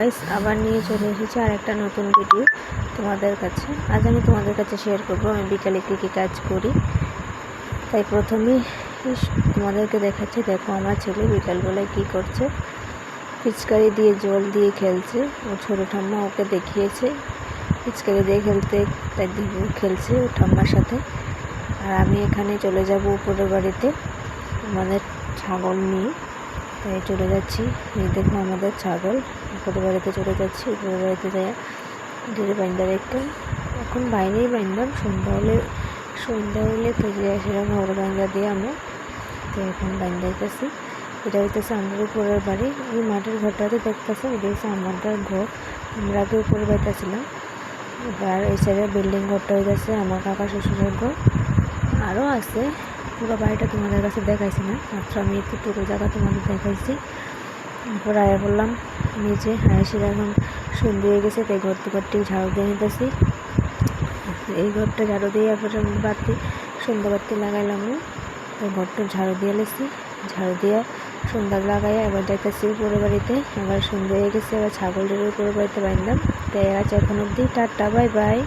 Guys আবার নিয়ে চলে এসেছি আর একটা নতুন ভিডিও তোমাদের কাছে। আজ আমি তোমাদের কাছে শেয়ার করব আমি বিকালে কী কী কাজ করি। তাই প্রথমেই তোমাদেরকে দেখাচ্ছি, দেখো আমার ছেলে বিকালবেলায় কী করছে। পিচকারি দিয়ে জল দিয়ে খেলছে, ও ছোটো ঠাম্মা ওকে দেখিয়েছে পিচকারি দিয়ে খেলতে, তাই খেলছে ও ঠাম্মার সাথে। আর আমি এখানে চলে যাব উপরের বাড়িতে আমাদের ছাগল নিয়ে, তাই চলে যাচ্ছি। এই দেখো আমাদের ছাগল, উপরের বাড়িতে চলে যাচ্ছি। উপরের বাড়িতে যাই ডেরে বাইন্দা একটা, এখন বাইরেই বাইন্দাম, সন্ধ্যা হলে তো যে সেরকম ওর বাইন্দা দিয়ে আমরা, তো এখন বাইন্দাইতেছি। এটা হইতেছে আমাদের উপরের বাড়ি। ওই মাটির ঘরটাতে দেখতেছে, এটা হচ্ছে আমাদের ঘর। আমরা আগে উপরের বাড়িতে ছিলাম। আর এই সাইডে বিল্ডিং ঘরটা হইতেছে আমার কাকা শ্বশুরের ঘর। আরও আছে, পুরো বাড়িটা তোমাদের কাছে দেখাইছি না, মাত্র আমি একটুটুকু জায়গা তোমাদের দেখাইছি। তারপর আয়া বললাম নিচে, এসে এখন সন্ধ্যে হয়ে গেছে, তাই ঘরটি ঝাড়ু দিয়ে নিতেছি। এই ঘরটা ঝাড়ু দিয়ে বাতি সন্ধ্যাবাতি লাগাইলাম, তাই ঘরটা ঝাড়ু দিয়ে লেছি। ঝাড়ু দিয়ে সন্ধ্যা লাগাইয়া এবার যাইতেছি উপরের বাড়িতে। এবার সন্ধ্যে হয়ে গেছে, এবার ছাগলের উপরের বাড়িতে বাইন্দাম। তাই আছে এখন অবধি, টাটা, বাই বাই।